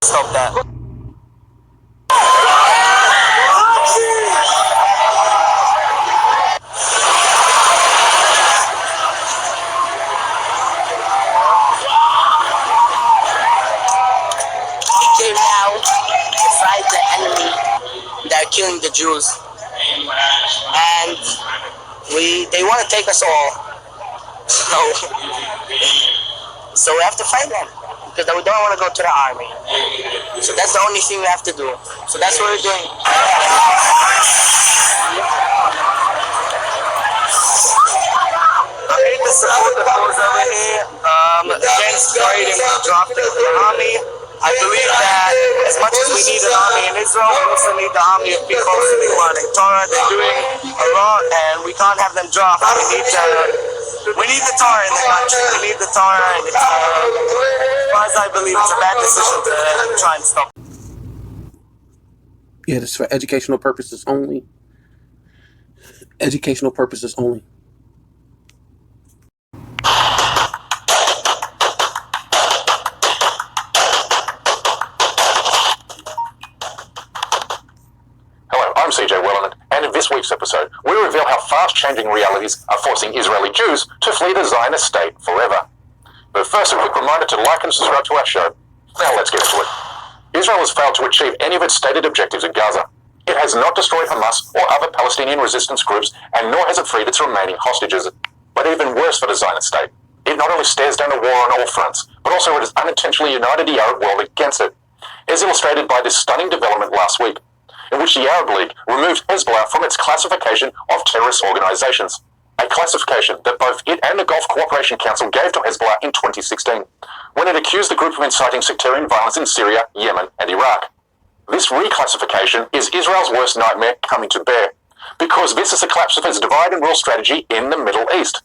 Stop that. We came now to fight the enemy that are killing the Jews, and they want to take us all. So we have to fight them because we don't want to go to the army. So that's the only thing we have to do. So that's what we're doing. I hate to support the cause over here against joining the draft of the army. I believe that as much as we need an army in Israel, we also need the army of people who are learning Torah. They're doing a lot, and we can't have them draft. We need the Torah in the country. We need the Torah, and as far as I believe, it's a bad decision to try and stop. Yeah, this is for educational purposes only. Educational purposes only. Hello, I'm CJ Welland, and in this week's episode, we reveal how fast-changing realities are forcing Israeli Jews to flee the Zionist state forever. But first, a quick reminder to like and subscribe to our show. Now let's get into it. Israel has failed to achieve any of its stated objectives in Gaza. It has not destroyed Hamas or other Palestinian resistance groups, and nor has it freed its remaining hostages. But even worse for the Zionist state, it not only stares down a war on all fronts, but also it has unintentionally united the Arab world against it, as illustrated by this stunning development last week, in which the Arab League removed Hezbollah from its classification of terrorist organizations, a classification that both it and the Gulf Cooperation Council gave to Hezbollah in 2016, when it accused the group of inciting sectarian violence in Syria, Yemen, and Iraq. This reclassification is Israel's worst nightmare coming to bear, because this is the collapse of its divide and rule strategy in the Middle East.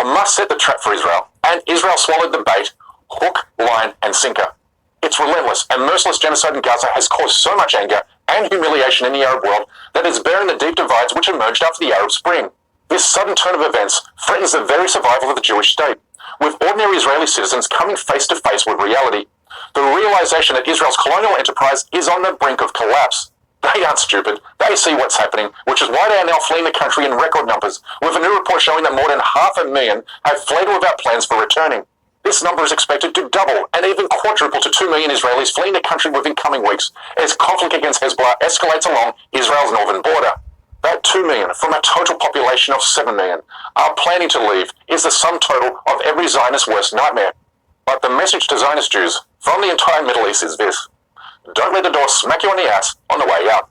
Hamas set the trap for Israel, and Israel swallowed the bait, hook, line, and sinker. Its relentless and merciless genocide in Gaza has caused so much anger and humiliation in the Arab world that it's bearing the deep divides which emerged after the Arab Spring. This sudden turn of events threatens the very survival of the Jewish state, with ordinary Israeli citizens coming face to face with reality. The realization that Israel's colonial enterprise is on the brink of collapse. They aren't stupid. They see what's happening, which is why they are now fleeing the country in record numbers, with a new report showing that more than 500,000 have fled without plans for returning. This number is expected to double and even quadruple to 2 million Israelis fleeing the country within coming weeks as conflict against Hezbollah escalates along Israel's northern border. That 2 million from a total population of 7 million are planning to leave is the sum total of every Zionist's worst nightmare. But the message to Zionist Jews from the entire Middle East is this: don't let the door smack you on the ass on the way out.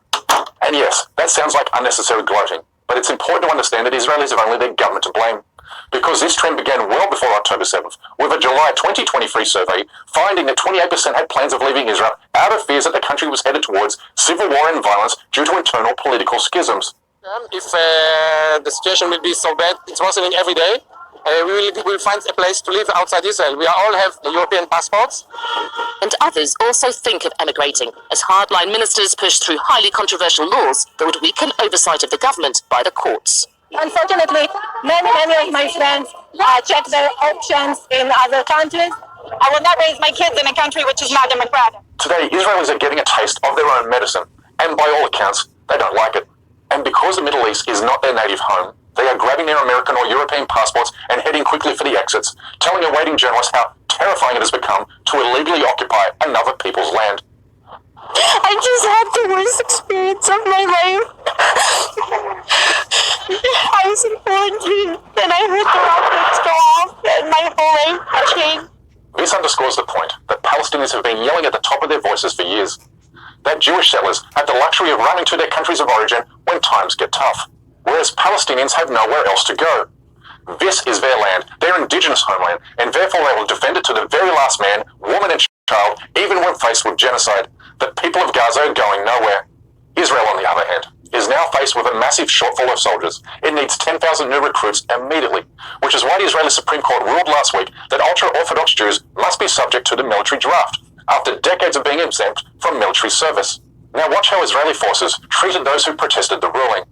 And yes, that sounds like unnecessary gloating, but it's important to understand that Israelis have only their government to blame, because this trend began well before October 7th, with a July 2023 survey finding that 28% had plans of leaving Israel out of fears that the country was headed towards civil war and violence due to internal political schisms. If the situation will be so bad, it's worsening every day. We will find a place to live outside Israel. We all have European passports. And others also think of emigrating, as hardline ministers push through highly controversial laws that would weaken oversight of the government by the courts. Unfortunately, many of my friends check their options in other countries. I will not raise my kids in a country which is not democratic. Today, Israelis are getting a taste of their own medicine, and by all accounts, they don't like it. And because the Middle East is not their native home, they are grabbing their American or European passports and heading quickly for the exits, telling awaiting journalists how terrifying it has become to illegally occupy another people's land. I just had the worst experience of my life. I was in quarantine, and I heard the rockets go off, and my whole life changed. This underscores the point that Palestinians have been yelling at the top of their voices for years, that Jewish settlers have the luxury of running to their countries of origin when times get tough, whereas Palestinians have nowhere else to go. This is their land, their indigenous homeland, and therefore they will defend it to the very last man, woman and child, even when faced with genocide. The people of Gaza are going nowhere. Israel, on the other hand, is now faced with a massive shortfall of soldiers. It needs 10,000 new recruits immediately, which is why the Israeli Supreme Court ruled last week that ultra-Orthodox Jews must be subject to the military draft, after decades of being exempt from military service. Now watch how Israeli forces treated those who protested the ruling.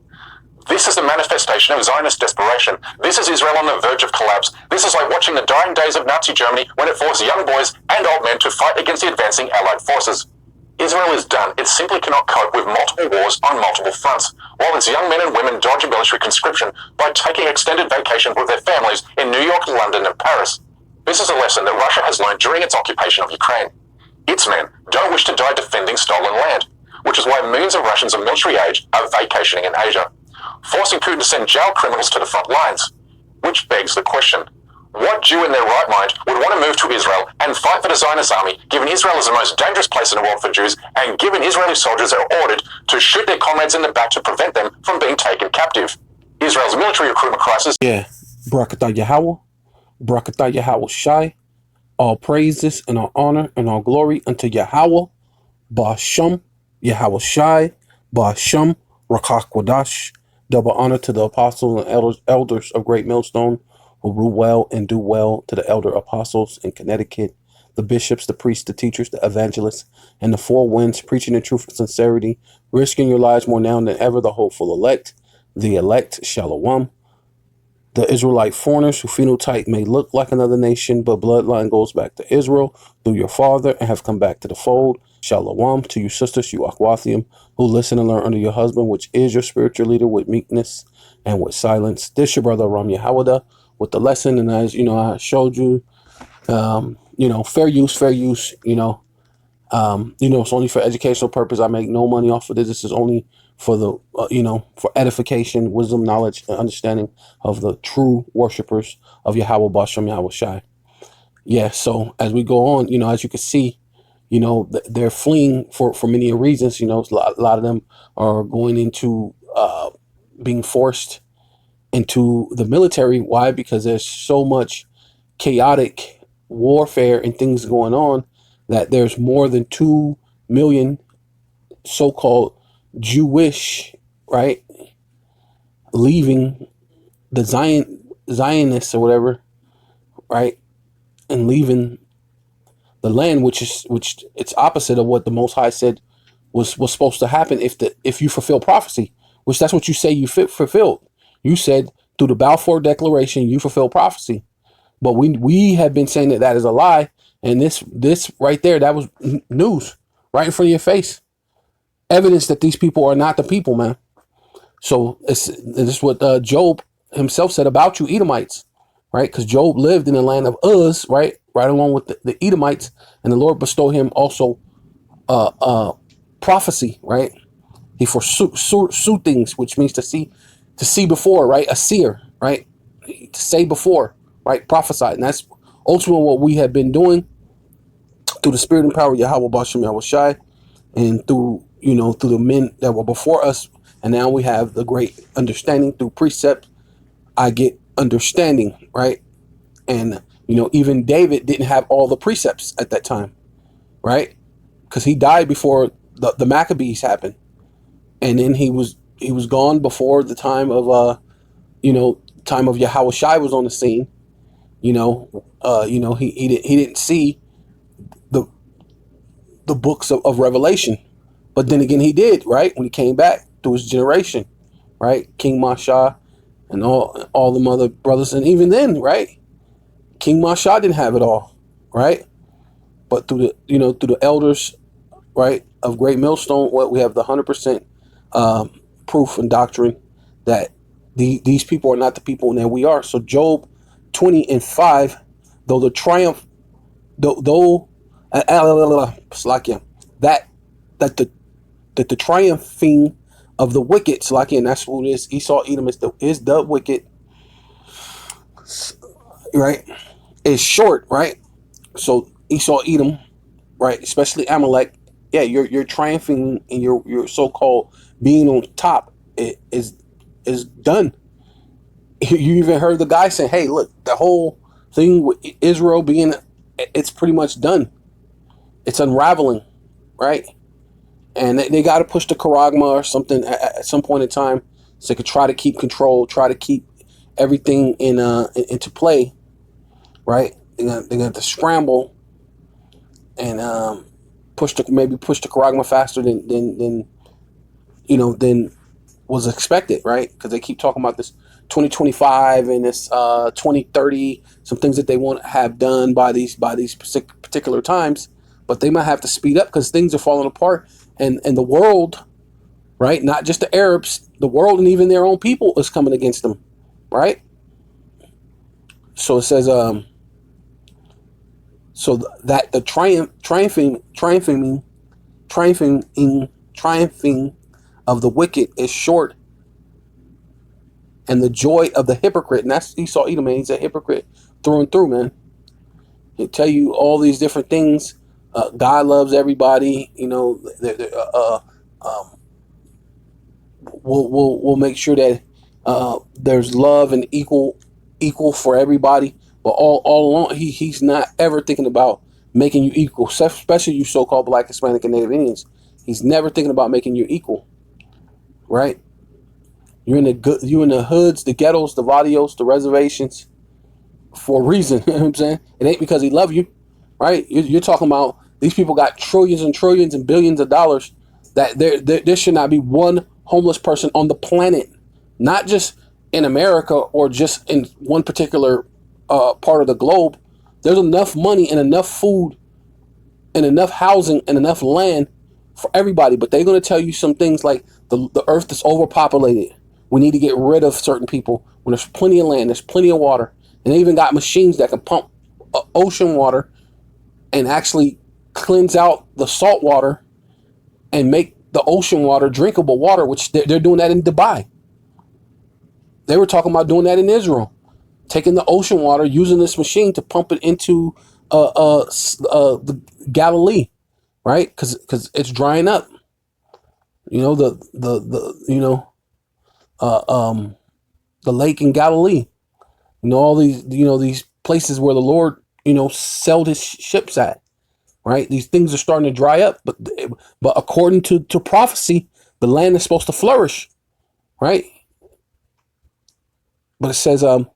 This is a manifestation of Zionist desperation. This is Israel on the verge of collapse. This is like watching the dying days of Nazi Germany when it forced young boys and old men to fight against the advancing Allied forces. Israel is done. It simply cannot cope with multiple wars on multiple fronts, while its young men and women dodge military conscription by taking extended vacations with their families in New York, London, and Paris. This is a lesson that Russia has learned during its occupation of Ukraine. Its men don't wish to die defending stolen land, which is why millions of Russians of military age are vacationing in Asia, forcing Putin to send jail criminals to the front lines. Which begs the question, what Jew in their right mind would want to move to Israel and fight for the Zionist army, given Israel is the most dangerous place in the world for Jews, and given Israeli soldiers are ordered to shoot their comrades in the back to prevent them from being taken captive? Israel's military recruitment crisis. Yeah. Barakatah Yahweh. Barakatah Yahweh Shai. All praises and all honor and all glory unto Yahweh. Ba'asham. Yahweh Shai. Ba'asham. Rakach Wadash. Double honor to the apostles and elders of Great Millstone, who rule well and do well, to the elder apostles in Connecticut, the bishops, the priests, the teachers, the evangelists, and the four winds, preaching the truth with sincerity, risking your lives more now than ever, the hopeful elect, Shalom, the Israelite foreigners who phenotype may look like another nation, but bloodline goes back to Israel through your father and have come back to the fold. Shalom to you sisters, you Akwathium, who listen and learn under your husband, which is your spiritual leader, with meekness and with silence. This your brother Ram Yahawada with the lesson, and as you know, I showed you, fair use, it's only for educational purpose. I make no money off of this. This is only for the, for edification, wisdom, knowledge, and understanding of the true worshipers of Yahweh Basham Yahweh Shai. Yeah, so as we go on, as you can see, they're fleeing for many reasons. A lot of them are going into being forced into the military. Why? Because there's so much chaotic warfare and things going on that there's more than 2 million so-called Jewish, right, leaving the Zionists or whatever, right, and leaving the land, which it's opposite of what the Most High said was supposed to happen if you fulfill prophecy, which that's what you say you fulfilled. You said through the Balfour Declaration you fulfill prophecy, but we have been saying that is a lie, and this right there, that was news right in front of your face, evidence that these people are not the people, man. So this is what Job himself said about you Edomites, right? Because Job lived in the land of Uz, right along with the Edomites, and the Lord bestowed him also prophecy, right? He foresaw things, which means to see before, right? A seer, right? To say before, right? Prophesied. And that's ultimately what we have been doing through the spirit and power of Yahweh Basham Yahweh Shai, and through the men that were before us. And now we have the great understanding through precept. I get understanding, right? And even David didn't have all the precepts at that time, right? Because he died before the Maccabees happened, and then he was gone before the time of Yahweh Shai was on the scene. He didn't see the books of Revelation, but then again he did, right, when he came back through his generation, right? King Masha and all the other brothers, and even then, right, King Masha didn't have it all, right? But through the elders, right, of Great Millstone, we have the 100% proof and doctrine that these people are not the people that we are. So Job 20:5, though the triumph, that the triumphing of the wicked, Slakia, and that's what it is. Esau, Edom is the wicked, right? Is short, right? So Esau, Edom, right? Especially Amalek, yeah, you're triumphing and your so-called being on top is done. You even heard the guy say, "Hey, look, the whole thing with Israel it's pretty much done. It's unraveling, right?" And they got to push the Charagma or something at some point in time, so they could try to keep control, try to keep everything into play, right? They're gonna have to scramble and push the Charagma faster than was expected, right? Because they keep talking about this 2025 and this 2030, some things that they want to have done by these particular times, but they might have to speed up because things are falling apart, and the world, right? Not just the Arabs, the world and even their own people is coming against them, right? So it says, so that the triumphing of the wicked is short, and the joy of the hypocrite, and that's Esau Edom, man. He's a hypocrite through and through, man. He'll tell you all these different things. God loves everybody, you know. We'll make sure that there's love and equal for everybody. But all along, he's not ever thinking about making you equal, especially you so-called Black, Hispanic, and Native Indians. He's never thinking about making you equal, right? You're in the hoods, the ghettos, the barrios, the reservations for a reason. You know what I'm saying? It ain't because he love you, right? You're talking about these people got trillions and trillions and billions of dollars. That there should not be one homeless person on the planet, not just in America or just in one particular part of the globe. There's enough money and enough food and enough housing and enough land for everybody, but they're going to tell you some things like the earth is overpopulated. We need to get rid of certain people when there's plenty of land, there's plenty of water, and they even got machines that can pump ocean water and actually cleanse out the salt water and make the ocean water drinkable water, which they're doing that in Dubai. They were talking about doing that in Israel, taking the ocean water, using this machine to pump it into the Galilee, right? Because it's drying up. You know, the lake in Galilee. You know, all these, these places where the Lord, sailed his ships at, right? These things are starting to dry up, but according to prophecy, the land is supposed to flourish, right? But it says, and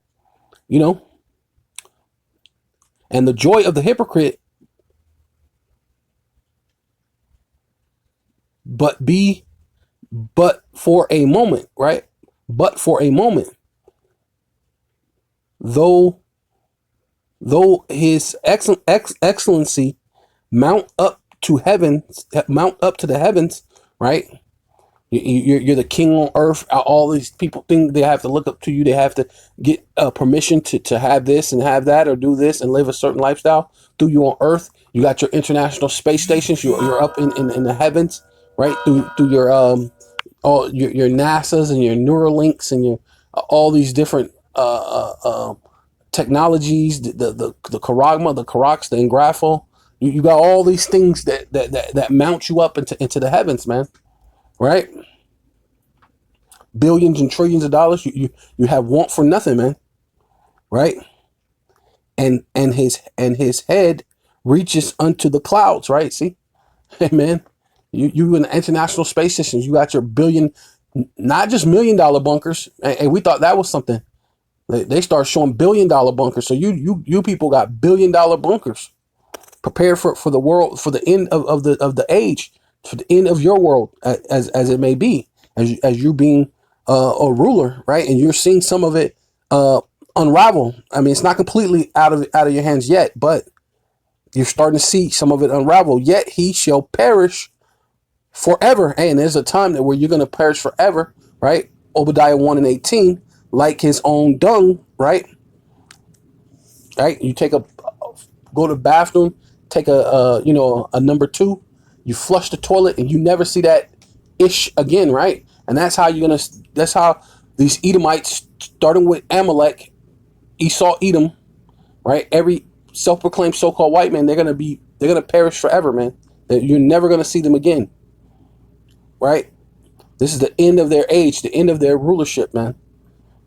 the joy of the hypocrite, but for a moment, right? But for a moment, though his excellency mount up to the heavens, right? You're the king on earth. All these people think they have to look up to you. They have to get permission to have this and have that, or do this and live a certain lifestyle through you on earth. You got your international space stations. You're up in the heavens, right? Through your all your NASA's and your Neuralinks and your all these different technologies, the Karagma, the Karax, the Engraphel. You got all these things that mount you up into the heavens, man. Right? Billions and trillions of dollars. You have want for nothing, man. Right? And his head reaches unto the clouds, right? See? Hey, man. You in the international space stations, you got your billion, not just $1 million bunkers. And we thought that was something. They start showing $1 billion bunkers. So you people got $1 billion bunkers. Prepare for the world, for the end of the age, for the end of your world, as it may be, as you being a ruler, right? And you're seeing some of it unravel. I mean, it's not completely out of your hands yet, but you're starting to see some of it unravel. Yet he shall perish forever. And there's a time where you're going to perish forever, right? Obadiah 1:18, like his own dung, right? Right? You go to the bathroom, take a number 2, you flush the toilet, and you never see that ish again, right? And that's how these Edomites, starting with Amalek, Esau Edom, right? Every self-proclaimed so-called white man, they're gonna perish forever, man. You're never gonna see them again, right? This is the end of their age, the end of their rulership, man.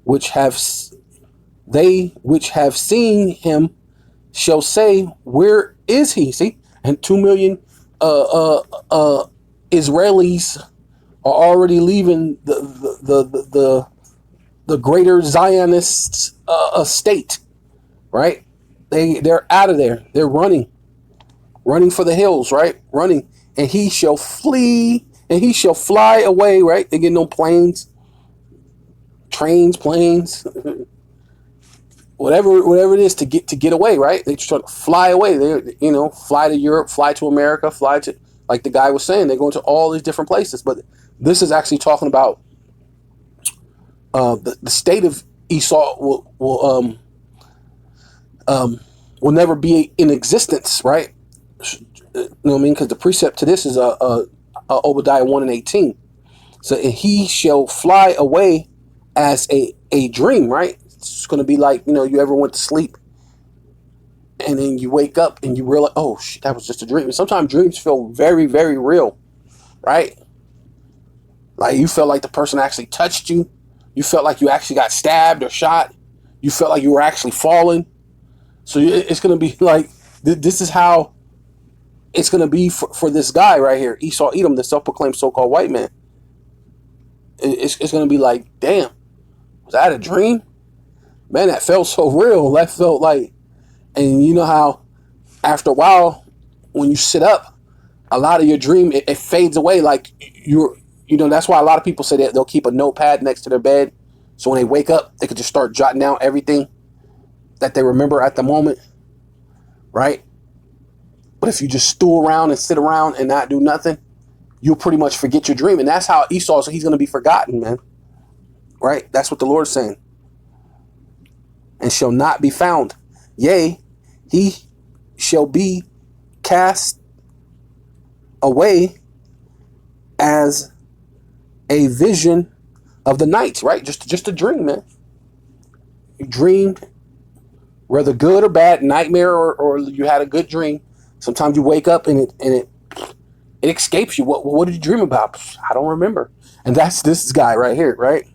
Which have seen him shall say, where is he? See, and 2 million Israelis are already leaving the greater Zionist state, right? They're out of there. They're running for the hills, right? Running, and he shall flee, and he shall fly away, right? They get no planes, trains, planes, whatever it is to get away, right? They try to fly away. They, fly to Europe, fly to America, fly to, like the guy was saying, they're going to all these different places. But this is actually talking about the state of Esau will never be in existence, right? You know what I mean? Because the precept to this is Obadiah 1:18. So, and he shall fly away as a dream, right? It's going to be like, you ever went to sleep and then you wake up and you realize, oh shit, that was just a dream. And sometimes dreams feel very, very real, right? Like you felt like the person actually touched you. You felt like you actually got stabbed or shot. You felt like you were actually falling. So it's going to be like, this is how it's going to be for this guy right here, Esau Edom, the self-proclaimed so-called white man. It's going to be like, damn, was that a dream? Man, that felt so real. That felt like, and you know how after a while, when you sit up, a lot of your dream, it fades away. Like that's why a lot of people say that they'll keep a notepad next to their bed. So when they wake up, they could just start jotting down everything that they remember at the moment. Right? But if you just stool around and sit around and not do nothing, you'll pretty much forget your dream. And that's how Esau, so he's going to be forgotten, man. Right? That's what the Lord's saying. And shall not be found. Yea, he shall be cast away as a vision of the night, right? Just a dream, man. You dreamed, whether good or bad, nightmare or you had a good dream. Sometimes you wake up and it escapes you. What did you dream about? I don't remember. And that's this guy right here, right?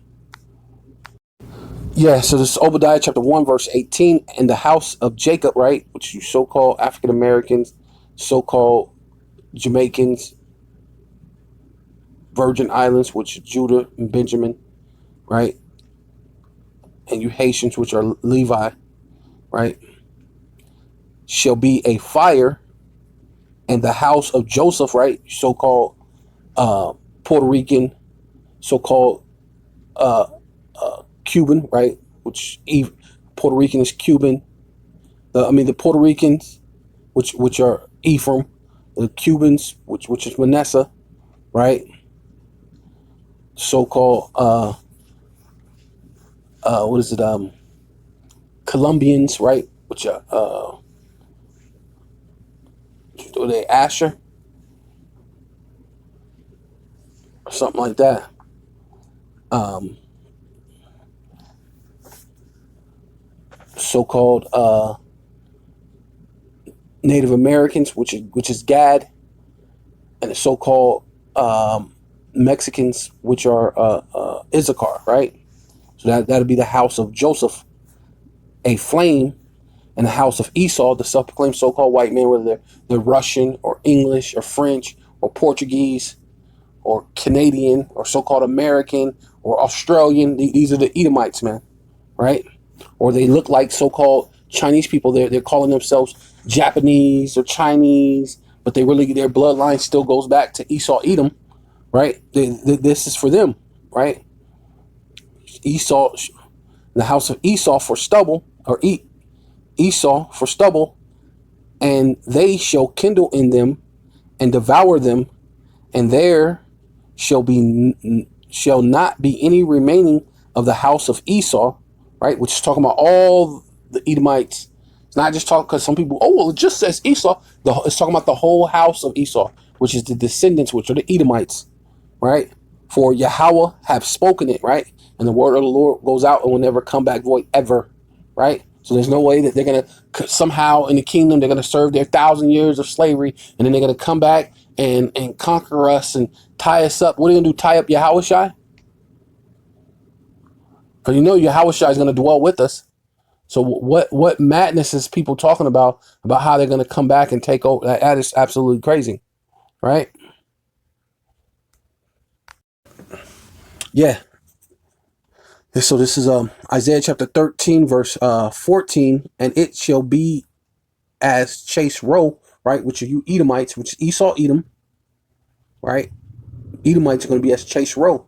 Yeah, so this is Obadiah chapter 1, verse 18. In the house of Jacob, right, which you so-called African Americans, so-called Jamaicans, Virgin Islands, which is Judah and Benjamin, right? And you Haitians, which are Levi, right? Shall be a fire. And the house of Joseph, right? So-called Puerto Rican, so-called Cuban, right? Which Puerto Rican is Cuban. The Puerto Ricans, which are Ephraim, the Cubans, which is Manasseh, right? So-called what is it? Colombians, right? Which are are they Asher or something like that? So-called Native Americans, which is Gad, and the so-called Mexicans, which are Issachar, right? So that'll be the house of Joseph, a flame, and the house of Esau, the self-proclaimed so-called white man, whether they're Russian or English or French or Portuguese or Canadian or so-called American or Australian. These are the Edomites, man, right? Or they look like so-called Chinese people. They're calling themselves Japanese or Chinese, but their bloodline still goes back to Esau Edom, right? This is for them, right? Esau, the house of Esau for stubble, or Esau for stubble, and they shall kindle in them and devour them, and there shall not be any remaining of the house of Esau, right? Which is talking about all the Edomites. It's not just talking because some people, it just says Esau. It's talking about the whole house of Esau, which is the descendants, which are the Edomites, right? For Yahweh have spoken it, right? And the word of the Lord goes out and will never come back void ever, right? So there's no way that they're going to somehow in the kingdom, they're going to serve their 1,000 years of slavery, and then they're going to come back and conquer us and tie us up. What are they going to do? Tie up Yahushua? Because Yahushua is going to dwell with us. So what madness is people talking about how they're going to come back and take over? That is absolutely crazy, right? Yeah. So this is Isaiah chapter 13, verse 14, and it shall be as Chase Row, right, which are you Edomites, which is Esau Edom, right? Edomites are going to be as Chase Row,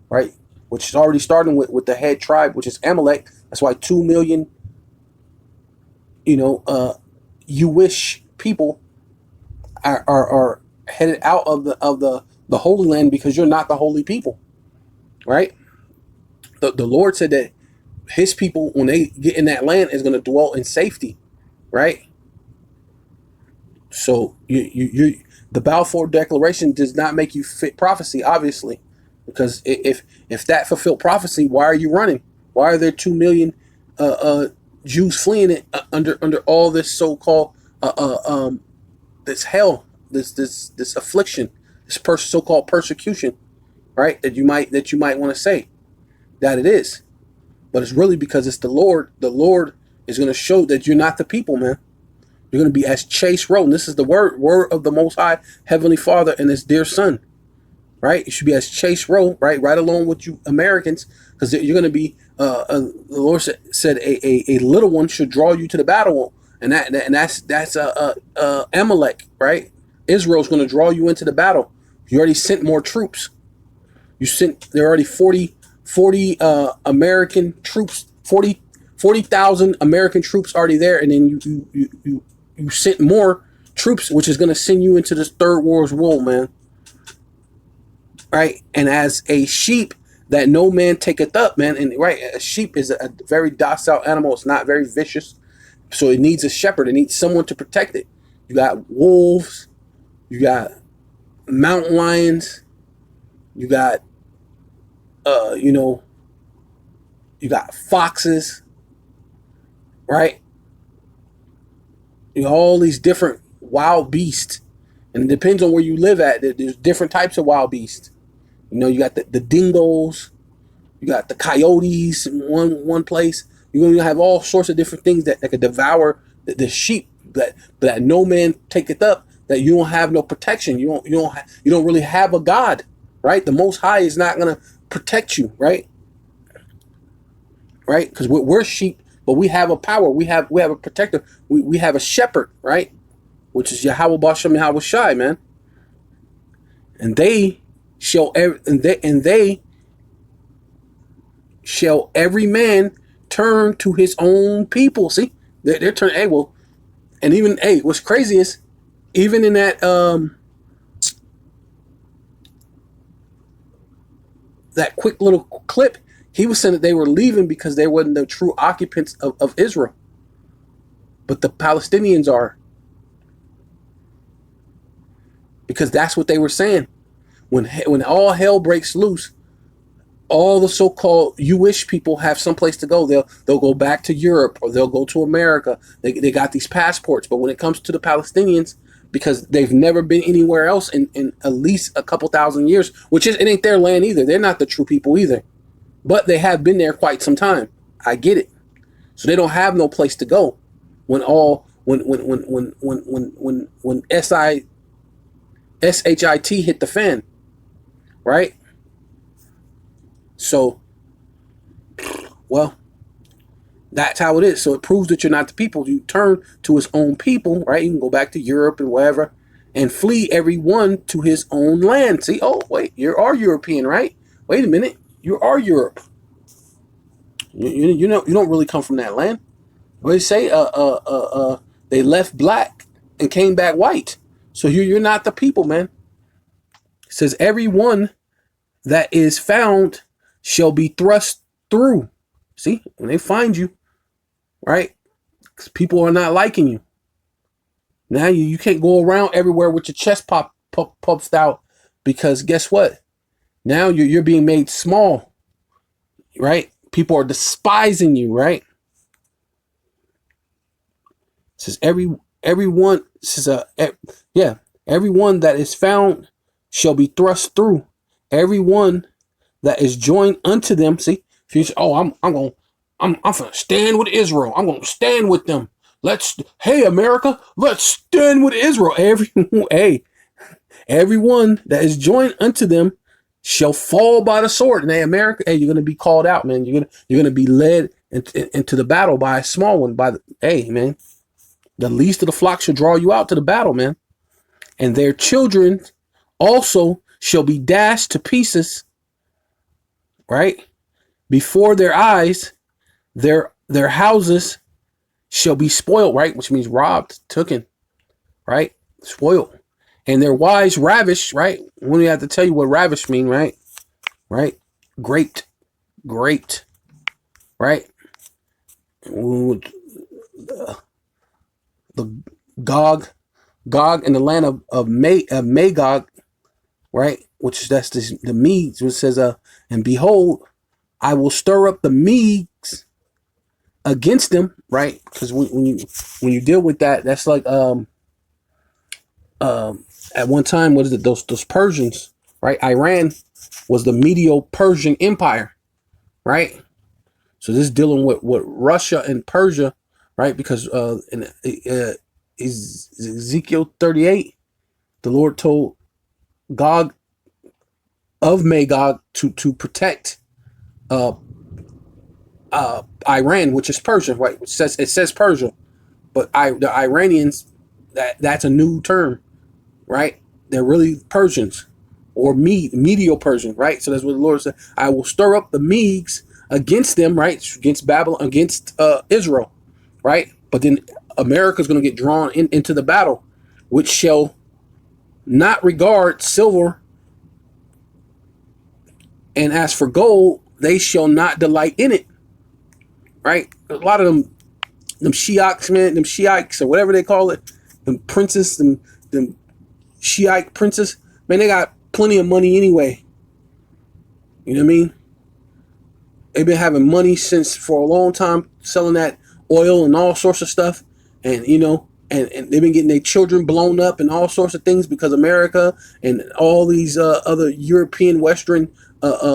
right? which is already starting with the head tribe, which is Amalek. That's why 2 million, Jewish people are headed out of the Holy Land because you're not the holy people, right? The Lord said that his people, when they get in that land, is going to dwell in safety, right? So the Balfour Declaration does not make you fit prophecy, obviously, because if that fulfilled prophecy, why are you running? Why are there 2 million Jews fleeing it under all this so-called this hell, this affliction, this so-called persecution, right? That you might want to say that it is, but it's really because it's the Lord. The Lord is going to show that you're not the people, man. You're going to be as Chase wrote. And this is the word of the Most High Heavenly Father and His dear Son, right? You should be as Chase wrote, right along with you Americans, because you're going to be. The Lord said a little one should draw you to the battle, and that's Amalek, right? Israel's going to draw you into the battle. You already sent more troops. There are already 40 American troops, 40,000 American troops already there, and then you sent more troops, which is going to send you into this third world's war, man. Right? And as a sheep that no man taketh up, man, and right, a sheep is a very docile animal. It's not very vicious, so it needs a shepherd. It needs someone to protect it. You got wolves, you got mountain lions, you got you got foxes, right? You know, all these different wild beasts, and it depends on where you live at. There's different types of wild beasts. You know, you got the dingoes, you got the coyotes in one place. You're going to have all sorts of different things that could devour the sheep that no man taketh up. That you don't have no protection. You don't really have a God, right? The Most High is not going to protect you, right? Right? Because we're sheep, but we have a power. We have a protector. We have a shepherd, right? Which is Yahweh Bashem Yahweh Shai, man. And they shall every man turn to his own people. See, they're turning. Hey, well, and even what's crazy is even in that that quick little clip, he was saying that they were leaving because they wasn't the true occupants of Israel, but the Palestinians are, because that's what they were saying. When all hell breaks loose, all the so-called Jewish people have someplace to go. They'll go back to Europe, or they'll go to America. They got these passports. But when it comes to the Palestinians, because they've never been anywhere else in at least a couple thousand years, it ain't their land either. They're not the true people either. But they have been there quite some time. I get it. So they don't have no place to go when SHIT hit the fan. Right? So, well, that's how it is. So it proves that you're not the people. You turn to his own people, right? You can go back to Europe and wherever and flee everyone to his own land. See, oh, wait, you are European, right? Wait a minute. You are Europe. You don't really come from that land. What they say? They left black and came back white. So you're not the people, man. It says everyone that is found shall be thrust through. See, when they find you, right? Because people are not liking you. Now you can't go around everywhere with your chest puffed out, because guess what? Now you're being made small, right? People are despising you, right? It says everyone. This is everyone that is found shall be thrust through. Everyone that is joined unto them. See, if you say, "Oh, I'm gonna stand with Israel. I'm gonna stand with them. Hey America, let's stand with Israel." Everyone that is joined unto them shall fall by the sword. And America, you're gonna be called out, man. You're gonna be led into the battle by a small one. Man, the least of the flock shall draw you out to the battle, man. And their children also shall be dashed to pieces right? Before their eyes, their houses shall be spoiled, right? Which means robbed, taken, right? Spoiled. And their wives ravished, right? We don't have to tell you what ravish mean, right? Right? Great, right? The Gog in the land of Magog, right? Which that's the Medes, which says, and behold, I will stir up the Medes against them, right? Because when you deal with that, that's like at one time, what is it? Those Persians, right? Iran was the Medo-Persian Empire, right? So this is dealing with Russia and Persia, right? Because in Ezekiel 38, the Lord told Gog of Magog to protect Iran, which is Persia, right? It says Persia, but the Iranians, that's a new term, right? They're really Persians or Medo-Persian, right? So that's what the Lord said. I will stir up the Medes against them, right? Against Babylon, against Israel, right? But then America's going to get drawn into the battle, which shall not regard silver, and as for gold, they shall not delight in it, right? A lot of them Shiites, man, them Shiites or whatever they call it, them princes, them Shiite princes, man, they got plenty of money anyway. You know what I mean? They've been having money for a long time, selling that oil and all sorts of stuff, and and they've been getting their children blown up and all sorts of things because America and all these other European Western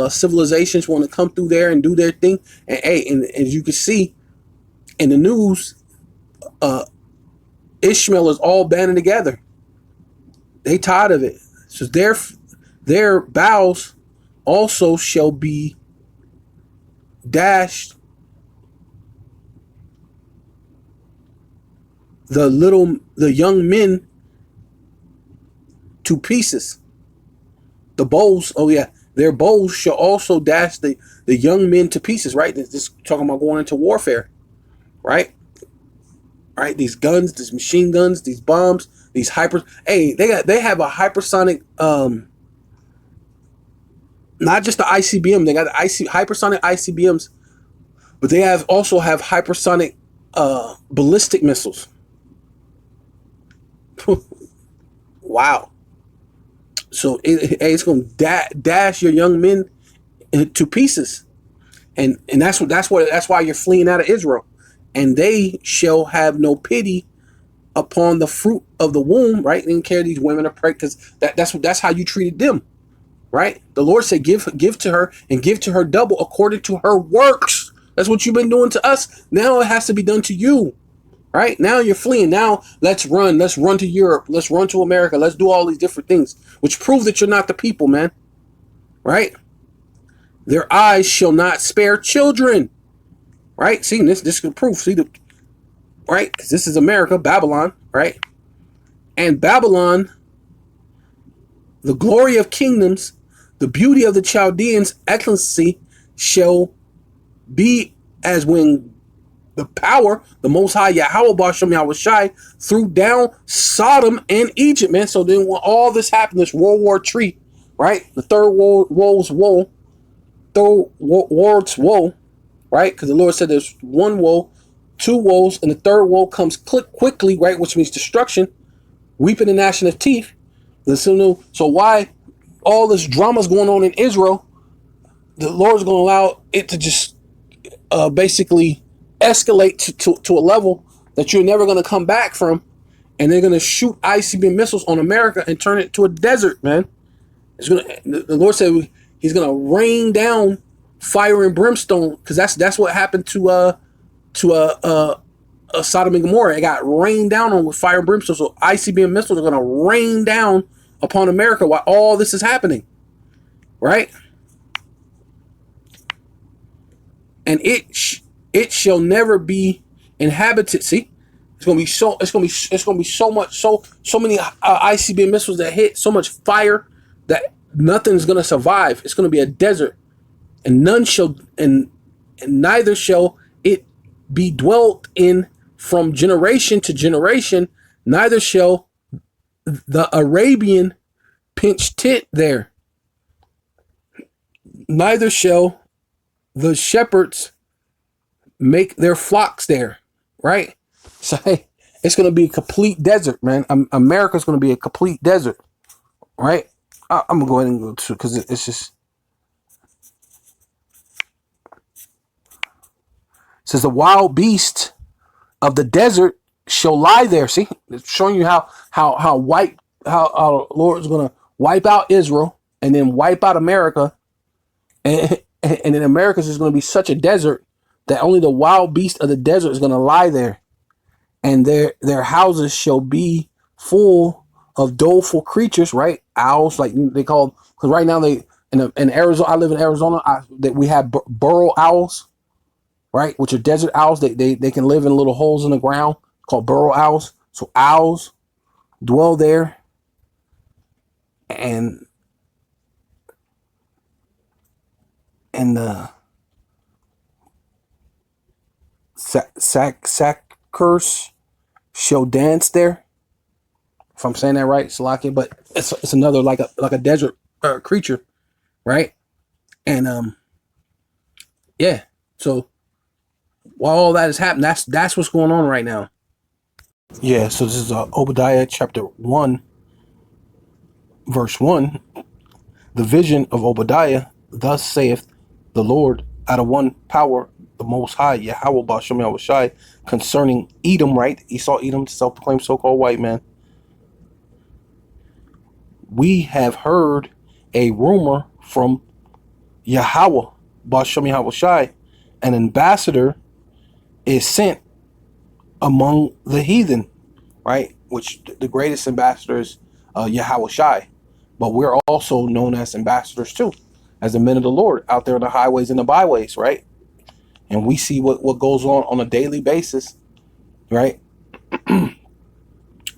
civilizations want to come through there and do their thing. And hey, and as you can see in the news, Ishmael is all banding together. They tired of it. So their bowels also shall be dashed. The young men to pieces. The bows, their bows shall also dash the young men to pieces, right? This talking about going into warfare, right? Right? These guns, these machine guns, these bombs, these they have a hypersonic, not just the ICBM, they got hypersonic ICBMs, but they also have hypersonic ballistic missiles. Wow. So it's going to dash your young men to pieces, and that's why you're fleeing out of Israel, and they shall have no pity upon the fruit of the womb, right? They didn't care these women are pregnant because that's how you treated them, right? The Lord said, give to her and give to her double according to her works. That's what you've been doing to us. Now it has to be done to you. Right? Now you're fleeing. Now let's run to Europe. Let's run to America. Let's do all these different things, which prove that you're not the people, man. Right? Their eyes shall not spare children. Right? See, this is proof. See, right? Because this is America, Babylon, right? And Babylon, the glory of kingdoms, the beauty of the Chaldeans' excellency shall be as when the power, the Most High Yahweh Bashem Yahweh Shai threw down Sodom and Egypt, man. So then when all this happened, this World War III, right? The third world's woe, right? Because the Lord said there's one woe, two woes, and the third woe comes quickly, right? Which means destruction, weeping and gnashing of teeth. So why all this drama's going on in Israel? The Lord's going to allow it to just basically escalate to a level that you're never going to come back from, and they're going to shoot ICBM missiles on America and turn it to a desert, man. The Lord said He's going to rain down fire and brimstone, because that's what happened to Sodom and Gomorrah. It got rained down on with fire and brimstone. So ICBM missiles are going to rain down upon America while all this is happening, right? And it shall never be inhabited. See, it's gonna be so many ICBM missiles that hit, so much fire that nothing's gonna survive. It's gonna be a desert. and none shall and neither shall it be dwelt in from generation to generation, neither shall the Arabian pinch tent there, neither shall the shepherds make their flocks there, right? So hey, it's going to be a complete desert, man. America's going to be a complete desert, right? I'm going to go ahead and go to, because it's just, it says the wild beast of the desert shall lie there. See, it's showing you how Lord's going to wipe out Israel and then wipe out America. And then America's just going to be such a desert that only the wild beast of the desert is going to lie there. And their houses shall be full of doleful creatures, right? Owls, like they call them, because right now in Arizona, I live in Arizona, that we have burrow owls, right? Which are desert owls. They can live in little holes in the ground called burrow owls. So owls dwell there, and the sackers shall dance there. If I'm saying that right, Salakia, but it's another like a desert creature, right? And yeah. So while all that is happening, that's what's going on right now. Yeah. So this is Obadiah chapter 1, verse 1. The vision of Obadiah. Thus saith the Lord, out of one power, the Most High, Yahweh Ba'ashem Yahushai, concerning Edom, right? Esau, Edom, self-proclaimed so-called white man. We have heard a rumor from Yahweh Ba'ashem Yahushai. An ambassador is sent among the heathen, right? Which the greatest ambassador is Yahushai. But we're also known as ambassadors too, as the men of the Lord out there on the highways and the byways, right? And we see what goes on a daily basis, right? And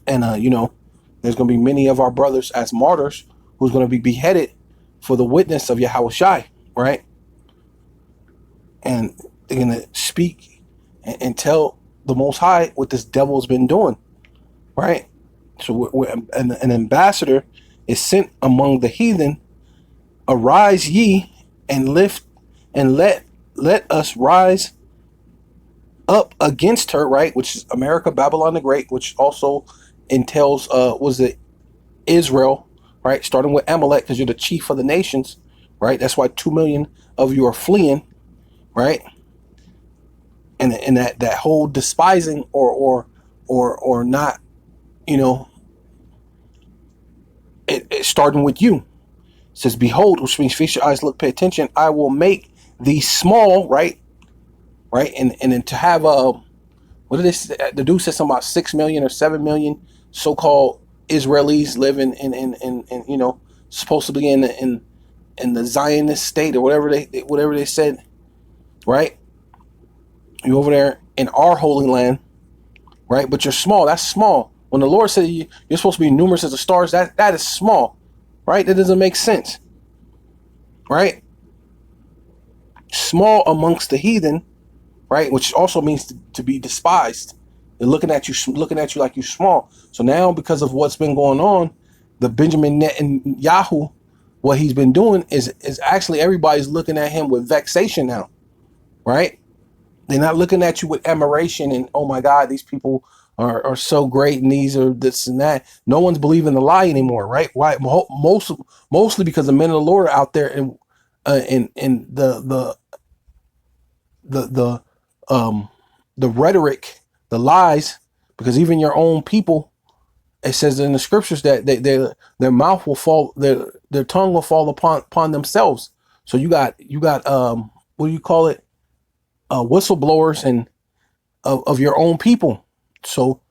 there's going to be many of our brothers as martyrs who's going to be beheaded for the witness of Yahushai, right? And they're going to speak and tell the Most High what this devil's been doing, right? So an ambassador is sent among the heathen. Arise ye and lift and let us rise up against her, right? Which is America, Babylon the Great, which also entails was it Israel, right? Starting with Amalek, because you're the chief of the nations, right? That's why 2 million of you are fleeing, right? And that whole despising or not, it starting with you. It says, behold, which means fix your eyes, look, pay attention. I will make thee small, right? And then to have what did this? The dude said something about 6 million or 7 million so-called Israelis living in supposed to be in the Zionist state or whatever they said, right? You over there in our holy land, right? But you're small. That's small. When the Lord said you're supposed to be numerous as the stars, that is small, right? That doesn't make sense, right? Small amongst the heathen, right? Which also means to be despised. They're looking at you like you're small. So now, because of what's been going on, the Benjamin Netanyahu, what he's been doing is actually everybody's looking at him with vexation now, right? They're not looking at you with admiration and, oh my God, these people are so great and these are this and that. No one's believing the lie anymore, right? Why? Mostly because the men of the Lord are out there and the rhetoric, the lies, because even your own people, it says in the scriptures that their mouth will fall, their tongue will fall upon themselves. So you got what do you call it? Whistleblowers and of your own people. So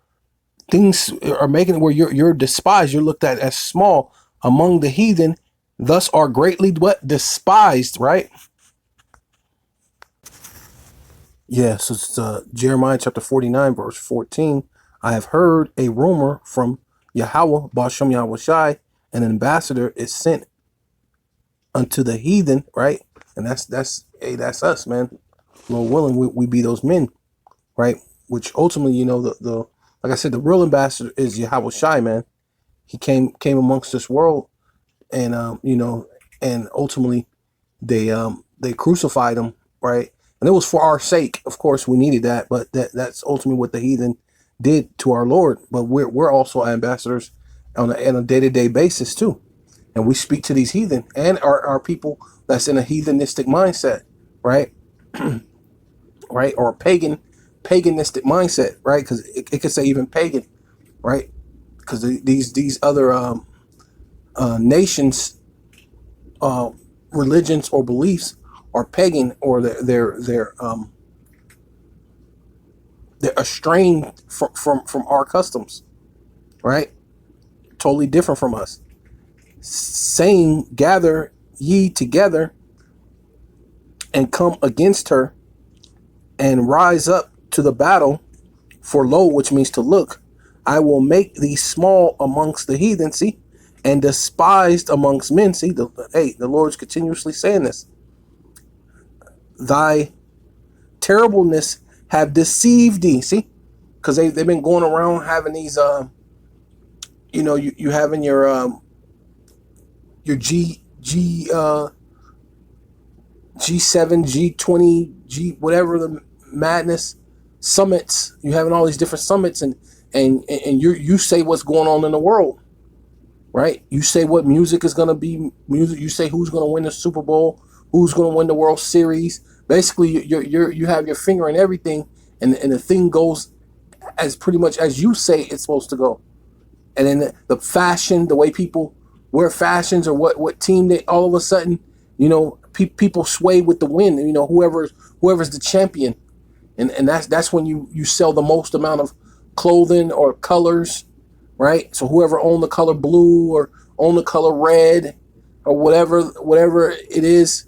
things are making it where you're despised. You're looked at as small among the heathen. Thus are greatly despised, right? Yes, it's Jeremiah chapter 49, verse 14. I have heard a rumor from Yahweh, Ba'ashem Yahushai, an ambassador is sent unto the heathen, right? And that's us, man. Lord willing, we be those men, right? Which ultimately, the like I said, the real ambassador is Yahweh Shai, man. He came amongst this world, and and ultimately they crucified him, right? And it was for our sake. Of course, we needed that, but that's ultimately what the heathen did to our Lord. But we're also ambassadors on a day-to-day basis too, and we speak to these heathen and our people that's in a heathenistic mindset, right? Right, or paganistic mindset, right? Because it could say even pagan, right? Because these other nations, religions or beliefs are pagan, or they're estranged from our customs, right? Totally different from us. Saying, gather ye together and come against her and rise up to the battle, for lo, which means to look, I will make thee small amongst the heathen, see, and despised amongst men. See, the Lord's continuously saying this. Thy terribleness have deceived thee. See, because they've been going around having these, you having your G7, G20, G whatever the madness summits. You having all these different summits, and you say what's going on in the world, right? You say what music is gonna be music. You say who's gonna win the Super Bowl, who's gonna win the World Series. Basically, you have your finger in everything, and the thing goes as pretty much as you say it's supposed to go. And then the fashion, the way people wear fashions, or what team they all of a sudden, people sway with the wind. Whoever's the champion, and that's when you sell the most amount of clothing or colors, right? So whoever owned the color blue or owned the color red or whatever it is,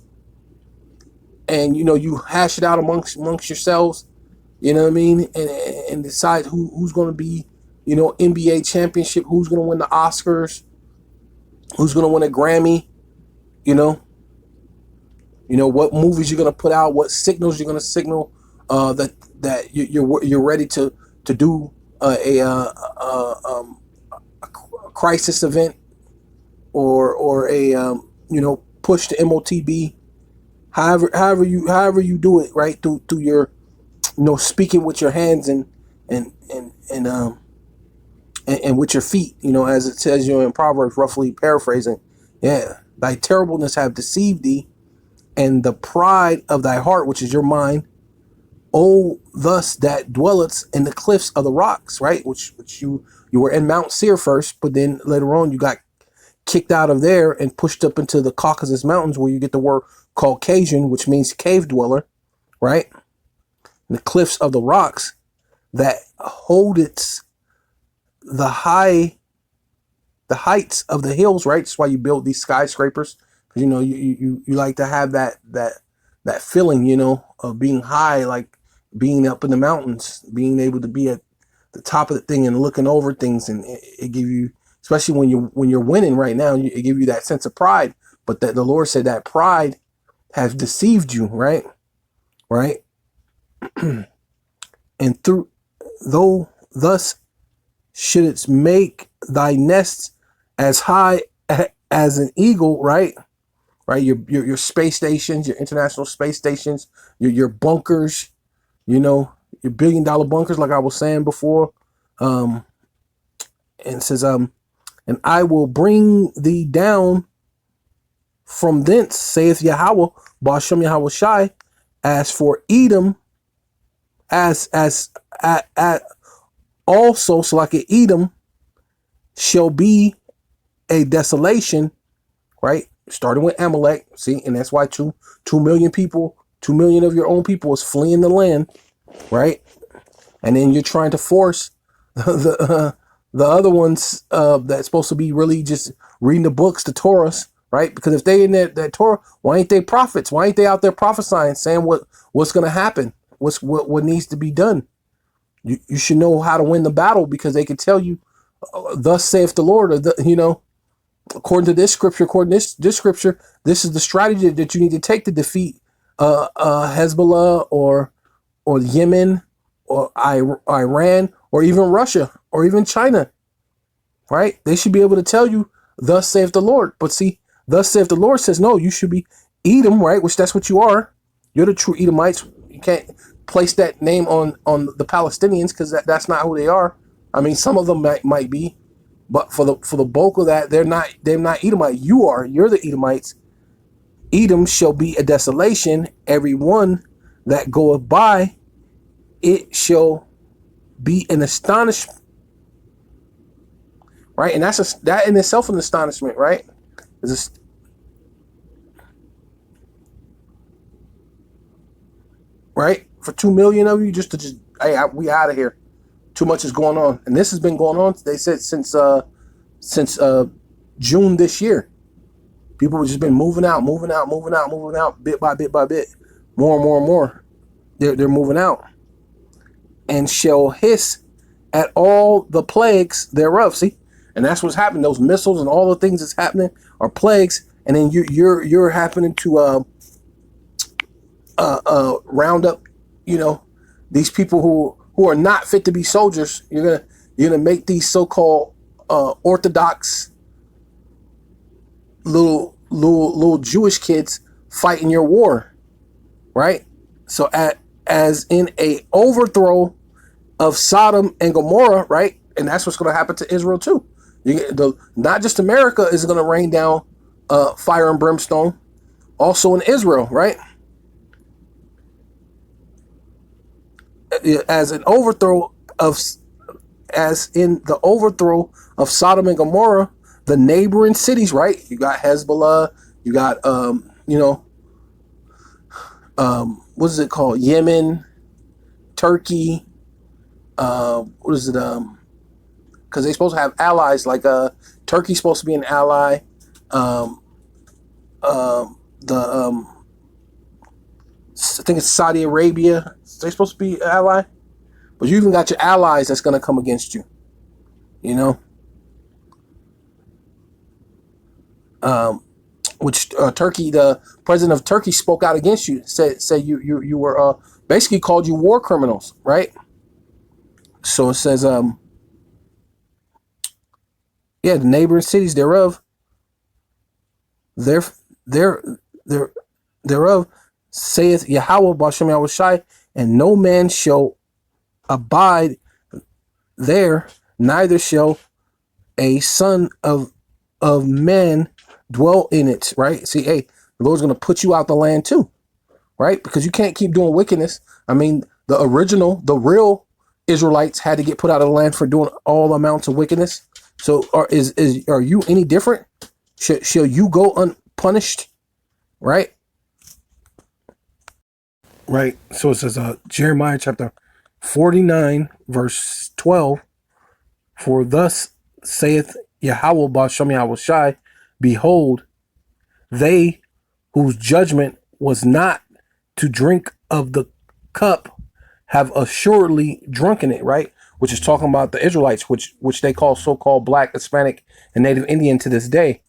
and you hash it out amongst yourselves, you know what I mean, and decide who's going to be, NBA championship, who's going to win the Oscars, who's going to win a Grammy, what movies you're going to put out, what signals you're going to signal that you're ready to do a crisis event, or a push to MOTB, however you do it, right, through your speaking with your hands and with your feet, as it says in Proverbs, roughly paraphrasing. Yeah, thy terribleness have deceived thee, and the pride of thy heart, which is your mind, oh, thus that dwelleth in the cliffs of the rocks, right? Which you were in Mount Seir first, but then later on you got kicked out of there and pushed up into the Caucasus Mountains, where you get the word Caucasian, which means cave dweller, right? And the cliffs of the rocks that holdeth the heights of the hills, right? That's why you build these skyscrapers, because you like to have that feeling, of being high, like being up in the mountains, being able to be at the top of the thing and looking over things, and it give you, especially when you're winning right now, it give you that sense of pride. But that the Lord said that pride has deceived you, right? And thus shouldst make thy nests as high as an eagle, right? Your space stations, your international space stations, your bunkers, your $1 billion bunkers, like I was saying before. And it says, and I will bring thee down from thence, saith Yahweh, Ba'ashem Yahweh Shai, as for Edom, as also, so like Edom shall be a desolation, right? Starting with Amalek, see, and that's why 2 million people, 2 million of your own people is fleeing the land, right? And then you're trying to force the other ones that's supposed to be really just reading the books, the Torahs, right? Because if they in that Torah, why ain't they prophets? Why ain't they out there prophesying, saying what's going to happen? What needs to be done? You should know how to win the battle, because they can tell you, thus saith the Lord, or according to this scripture, this scripture, this is the strategy that you need to take to defeat Hezbollah or Yemen or Iran or even Russia or even China, right? They should be able to tell you, thus saith the Lord. But see, thus saith the Lord says, no, you should be Edom, right? Which that's what you are. You're the true Edomites. You can't place that name on the Palestinians because that's not who they are. I mean, some of them might be, but for the bulk of that, they're not Edomite. You're the Edomites. Edom shall be a desolation. Every one that goeth by, it shall be an astonishment. Right, and that in itself an astonishment, right? Right, for 2 million of you hey, we out of here. Too much is going on, and this has been going on. They said since June this year. People have just been moving out, bit by bit, more and more and more. They're moving out, and shall hiss at all the plagues thereof. See, and that's what's happening. Those missiles and all the things that's happening are plagues, and then you're happening to round up, these people who are not fit to be soldiers. You're gonna make these so-called Orthodox little Jewish kids fight in your war, right? So as in a overthrow of Sodom and Gomorrah, right? And that's what's going to happen to Israel too. Not just America is going to rain down fire and brimstone, also in Israel, right? As in the overthrow of Sodom and Gomorrah, the neighboring cities, right? You got Hezbollah, you got what is it called? Yemen, Turkey, what is it? Because they're supposed to have allies, like Turkey's supposed to be an ally. I think it's Saudi Arabia. They're supposed to be an ally, but you even got your allies that's gonna come against you. Which Turkey, the president of Turkey, spoke out against you. Said you were basically called you war criminals, right? So it says, the neighboring cities thereof, thereof saith Yahweh B'Shem Yahushai, and no man shall abide there, neither shall a son of man dwell in it, right? See, hey, the Lord's going to put you out the land too, right? Because you can't keep doing wickedness. I mean, the real Israelites had to get put out of the land for doing all amounts of wickedness. So are you any different? Shall you go unpunished, right? Right. So it says Jeremiah chapter 49 verse 12, for thus saith Yahweh B'Shem Yahushai, behold, they whose judgment was not to drink of the cup have assuredly drunken it, right? Which is talking about the Israelites, which they call so-called Black, Hispanic, and Native Indian to this day,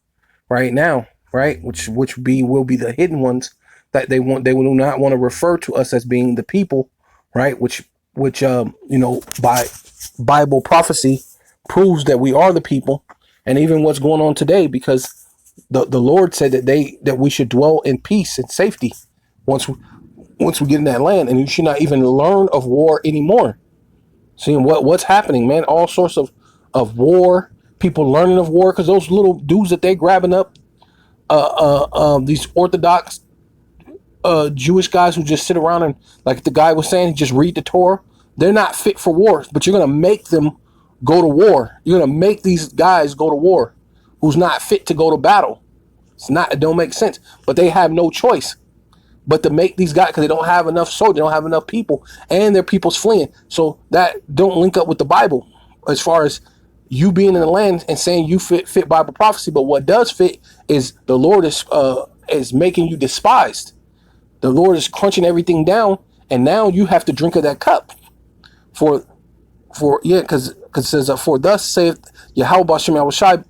right now, right? Which will be the hidden ones that they will not want to refer to us as being the people, right? Which by Bible prophecy proves that we are the people, and even what's going on today, because the Lord said that we should dwell in peace and safety once we get in that land, and you should not even learn of war anymore. Seeing what's happening, man, all sorts of war, people learning of war, because those little dudes that they grabbing up, these Orthodox Jewish guys who just sit around and, like the guy was saying, just read the Torah. They're not fit for war, but you're gonna make them go to war. You're gonna make these guys go to war, who's not fit to go to battle. It don't make sense, but they have no choice but to make these guys, because they don't have enough soldiers, they don't have enough people, and their people's fleeing. So that don't link up with the Bible as far as you being in the land and saying you fit Bible prophecy. But what does fit is the Lord is making you despised. The Lord is crunching everything down, and now you have to drink of that cup. Because it says, for thus saith Yahweh B'Shem Yahushai,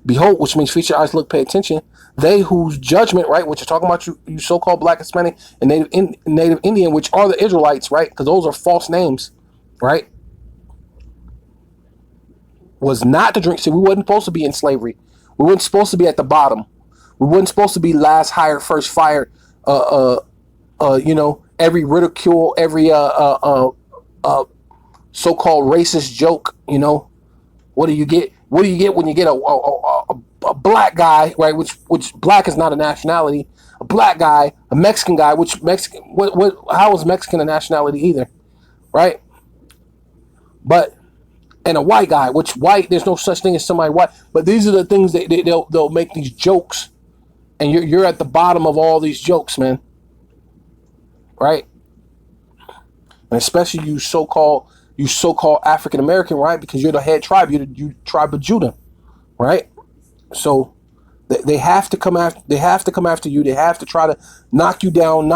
Behold, which means feature eyes, look, pay attention. They whose judgment, right, which you're talking about, you so-called Black, Hispanic, and Native Indian, which are the Israelites, right, because those are false names, right, was not to drink. See, we wasn't supposed to be in slavery. We weren't supposed to be at the bottom. We weren't supposed to be last hired, first fired. Every ridicule, every so-called racist joke. What do you get? What do you get when you get a black guy, right? Which black is not a nationality. A black guy, a Mexican guy, which Mexican, how is Mexican a nationality either, right? But and a white guy, which white, there's no such thing as somebody white. But these are the things that they'll make these jokes, and you're at the bottom of all these jokes, man. Right? And especially you so-called African American, right? Because you're the head tribe, you tribe of Judah, right? So they have to come after you. They have to try to knock you down,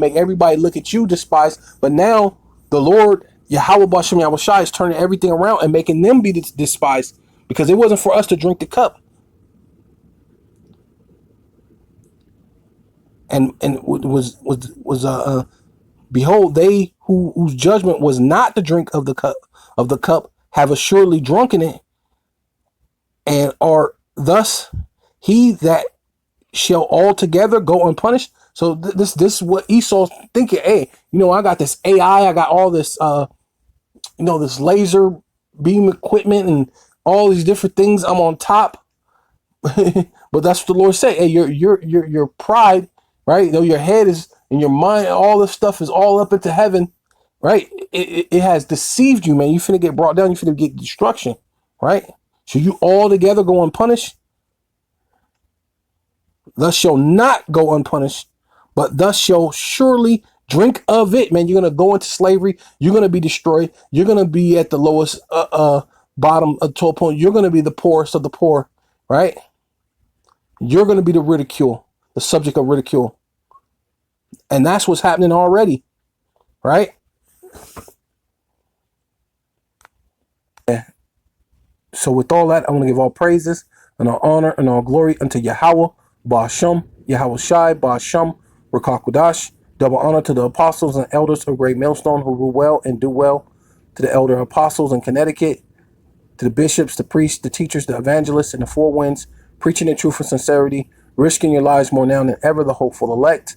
make everybody look at you despised. But now the Lord Yahweh Bashem Yahweh Shai is turning everything around and making them be despised, because it wasn't for us to drink the cup. And it was behold, they whose judgment was not to drink of the cup have assuredly drunken it, and are thus he that shall altogether go unpunished. So this is what Esau's thinking. Hey, I got this AI, I got all this this laser beam equipment and all these different things. I'm on top. But that's what the Lord said. Hey, your pride, right? Your head is, and your mind, all this stuff is all up into heaven, right? It has deceived you, man. You finna get brought down. You finna get destruction, right? So you all together go unpunished. Thus shall not go unpunished, but thus shall surely drink of it, man. You're gonna go into slavery. You're gonna be destroyed. You're gonna be at the lowest bottom to a point. You're gonna be the poorest of the poor, right? You're gonna be the subject of ridicule. And that's what's happening already, right? Yeah. So with all that, I want to give all praises and all honor and all glory unto Yahweh, Ba'ashem, Yahweh Shai, Ba'ashem, Rakakwadash. Double honor to the apostles and elders of Great Millstone who rule well and do well, to the elder apostles in Connecticut, to the bishops, the priests, the teachers, the evangelists, and the four winds, preaching the truth and sincerity, risking your lives more now than ever, the hopeful elect,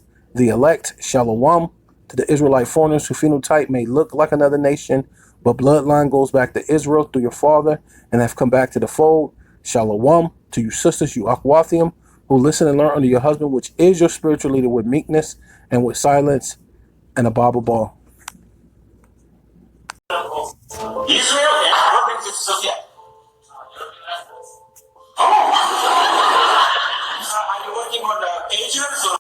Shalom, to the Israelite foreigners who phenotype may look like another nation, but bloodline goes back to Israel through your father and have come back to the fold, Shalom, to you sisters, you Akwathium, who listen and learn under your husband, which is your spiritual leader, with meekness and with silence and a Bible ball. Israel and Republic of Soviet. Oh! Are you working on the pages or